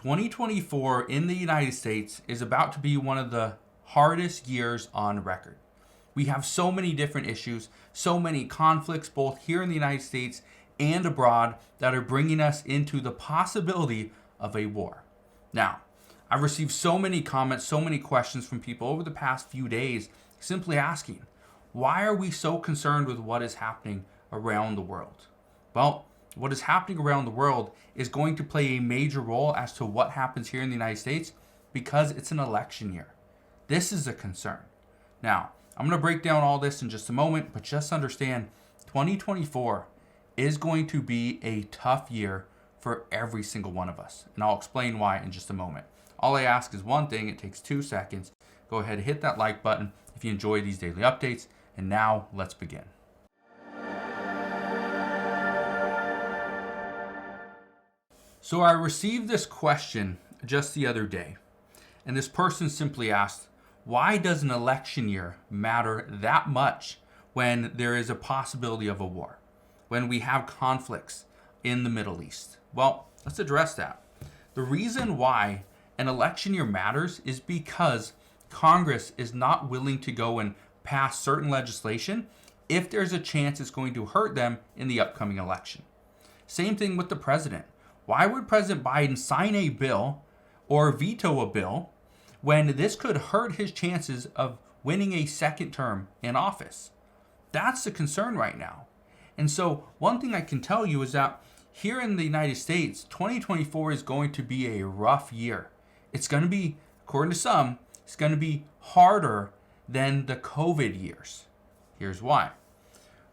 2024 in the United States is about to be one of the hardest years on record. We have so many different issues, so many conflicts, both here in the United States and abroad, that are bringing us into the possibility of a war. Now, I've received so many comments, so many questions from people over the past few days, simply asking, why are we so concerned with what is happening around the world? Well, what is happening around the world is going to play a major role as to what happens here in the United States because it's an election year. This is a concern. Now, I'm going to break down all this in just a moment, but just understand 2024 is going to be a tough year for every single one of us. And I'll explain why in just a moment. All I ask is one thing. It takes 2 seconds. Go ahead and hit that like button if you enjoy these daily updates. And now let's begin. So I received this question just the other day, and this person simply asked, why does an election year matter that much when there is a possibility of a war, when we have conflicts in the Middle East? Well, let's address that. The reason why an election year matters is because Congress is not willing to go and pass certain legislation if there's a chance it's going to hurt them in the upcoming election. Same thing with the president. Why would President Biden sign a bill or veto a bill when this could hurt his chances of winning a second term in office? That's the concern right now. And so one thing I can tell you is that here in the United States, 2024 is going to be a rough year. It's going to be, according to some, it's going to be harder than the COVID years. Here's why.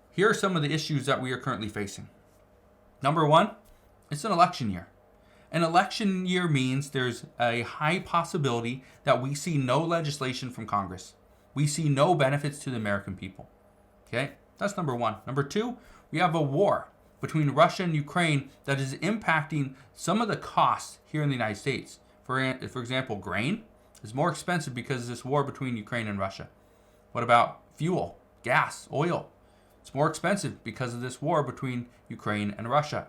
Here are some of the issues that we are currently facing. Number one, it's an election year. An election year means there's a high possibility that we see no legislation from Congress. We see no benefits to the American people. Okay, that's number one. Number two, we have a war between Russia and Ukraine that is impacting some of the costs here in the United States. For example, grain is more expensive because of this war between Ukraine and Russia. What about fuel, gas, oil? It's more expensive because of this war between Ukraine and Russia.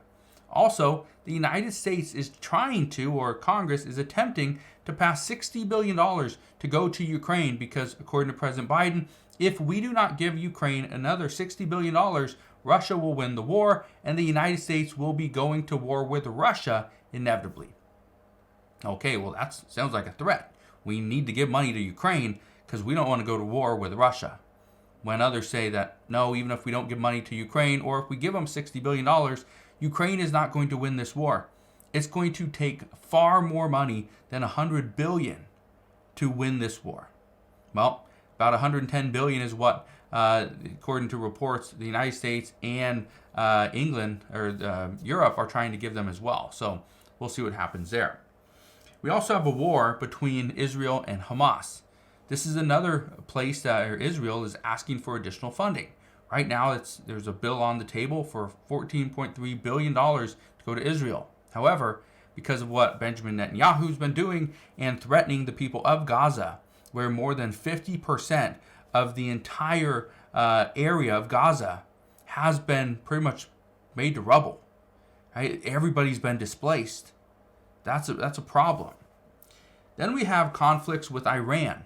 Also, the United States is trying to, or Congress is attempting to pass $60 billion to go to Ukraine because, according to President Biden, if we do not give Ukraine another $60 billion, Russia will win the war and the United States will be going to war with Russia inevitably. Okay, well, that sounds like a threat. We need to give money to Ukraine because we don't want to go to war with Russia. When others say that, no, even if we don't give money to Ukraine or if we give them $60 billion, Ukraine is not going to win this war. It's going to take far more money than $100 billion to win this war. Well, about $110 billion is what, according to reports, the United States and England or Europe are trying to give them as well. So we'll see what happens there. We also have a war between Israel and Hamas. This is another place that Israel is asking for additional funding. Right now, there's a bill on the table for $14.3 billion to go to Israel. However, because of what Benjamin Netanyahu's been doing and threatening the people of Gaza, where more than 50% of the entire area of Gaza has been pretty much made to rubble. Right? Everybody's been displaced. That's a problem. Then we have conflicts with Iran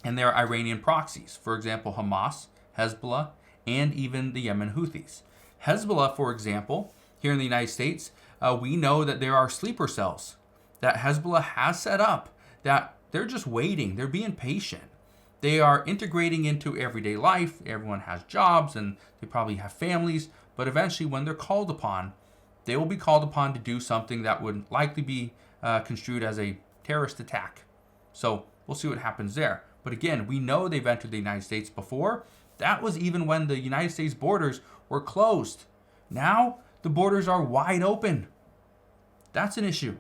and their Iranian proxies. For example, Hamas, Hezbollah, and even the Yemen Houthis. Hezbollah, for example, here in the United States, we know that there are sleeper cells that Hezbollah has set up, that they're just waiting. They're being patient. They are integrating into everyday life. Everyone has jobs and they probably have families, but eventually when they're called upon, they will be called upon to do something that would likely be construed as a terrorist attack. So we'll see what happens there. But again, we know they've entered the United States before. That was even when the United States borders were closed. Now the borders are wide open. That's an issue.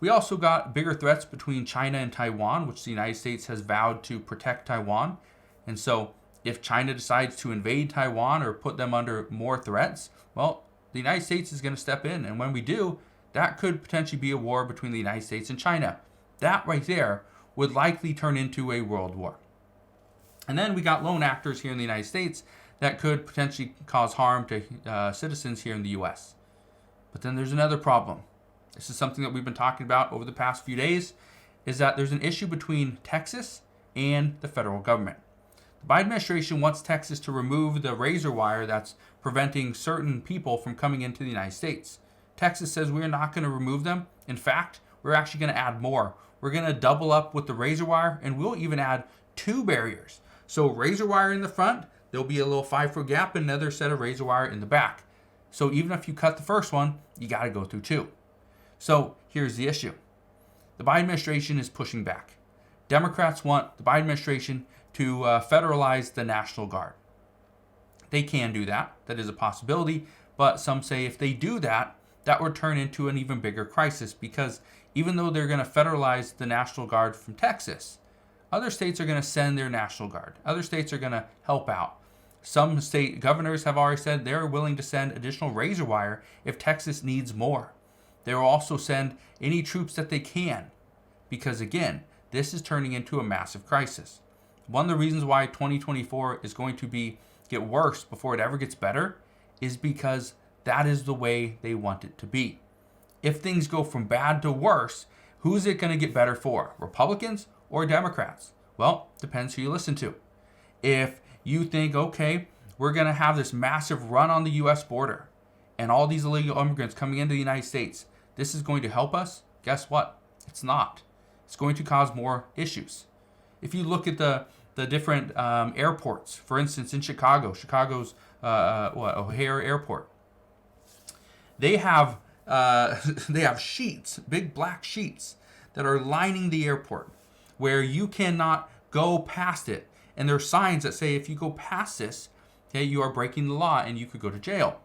We also got bigger threats between China and Taiwan, which the United States has vowed to protect Taiwan. And so if China decides to invade Taiwan or put them under more threats, well, the United States is going to step in. And when we do, that could potentially be a war between the United States and China. That right there would likely turn into a world war. And then we got lone actors here in the United States that could potentially cause harm to citizens here in the U.S. But then there's another problem. This is something that we've been talking about over the past few days, is that there's an issue between Texas and the federal government. The Biden administration wants Texas to remove the razor wire that's preventing certain people from coming into the United States. Texas says we're not going to remove them. In fact, we're actually going to add more. We're going to double up with the razor wire, and we'll even add 2 barriers. So razor wire in the front, there'll be a little 5-foot gap, and another set of razor wire in the back. So even if you cut the first one, you got to go through 2. So here's the issue. The Biden administration is pushing back. Democrats want the Biden administration to federalize the National Guard. They can do that. That is a possibility. But some say if they do that, that would turn into an even bigger crisis, because even though they're going to federalize the National Guard from Texas, other states are going to send their National Guard. Other states are going to help out. Some state governors have already said they're willing to send additional razor wire if Texas needs more. They will also send any troops that they can, because again, this is turning into a massive crisis. One of the reasons why 2024 is going to get worse before it ever gets better is because that is the way they want it to be. If things go from bad to worse, who's it going to get better for? Republicans or Democrats? Well, depends who you listen to. If you think, okay, we're going to have this massive run on the U.S. border and all these illegal immigrants coming into the United States, this is going to help us, guess what? It's not. It's going to cause more issues. If you look at the different airports, for instance, in Chicago's O'Hare Airport, they have sheets, big black sheets that are lining the airport where you cannot go past it. And there are signs that say if you go past this, okay, you are breaking the law and you could go to jail.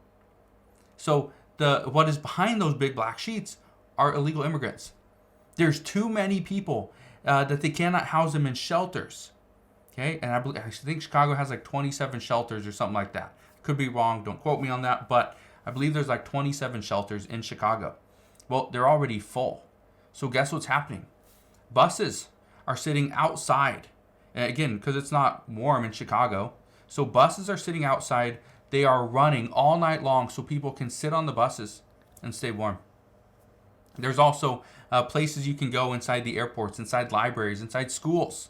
So what is behind those big black sheets are illegal immigrants. There's too many people that they cannot house them in shelters. Okay, and I think Chicago has like 27 shelters or something like that. Could be wrong, don't quote me on that, but I believe there's like 27 shelters in Chicago. Well, they're already full. So guess what's happening? Buses are sitting outside. And again, because it's not warm in Chicago. So buses are sitting outside. They are running all night long so people can sit on the buses and stay warm. There's also places you can go inside the airports, inside libraries, inside schools.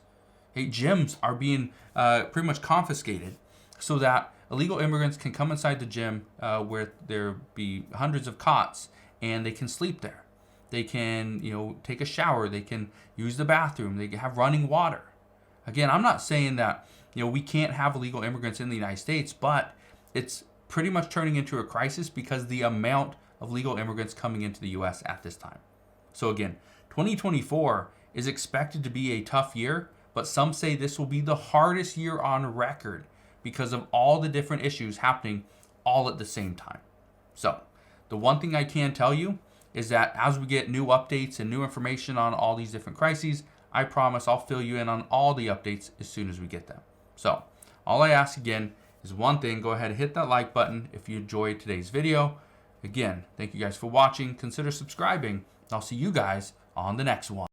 Hey, gyms are being pretty much confiscated so that illegal immigrants can come inside the gym where there be hundreds of cots and they can sleep there. They can, take a shower. They can use the bathroom. They can have running water. Again, I'm not saying that, we can't have illegal immigrants in the United States, but it's pretty much turning into a crisis because the amount of legal immigrants coming into the U.S. at this time. So again, 2024 is expected to be a tough year, but some say this will be the hardest year on record because of all the different issues happening all at the same time. So the one thing I can tell you is that as we get new updates and new information on all these different crises, I promise I'll fill you in on all the updates as soon as we get them. So all I ask again is one thing. Go ahead and hit that like button if you enjoyed today's video. Again, thank you guys for watching. Consider subscribing. I'll see you guys on the next one.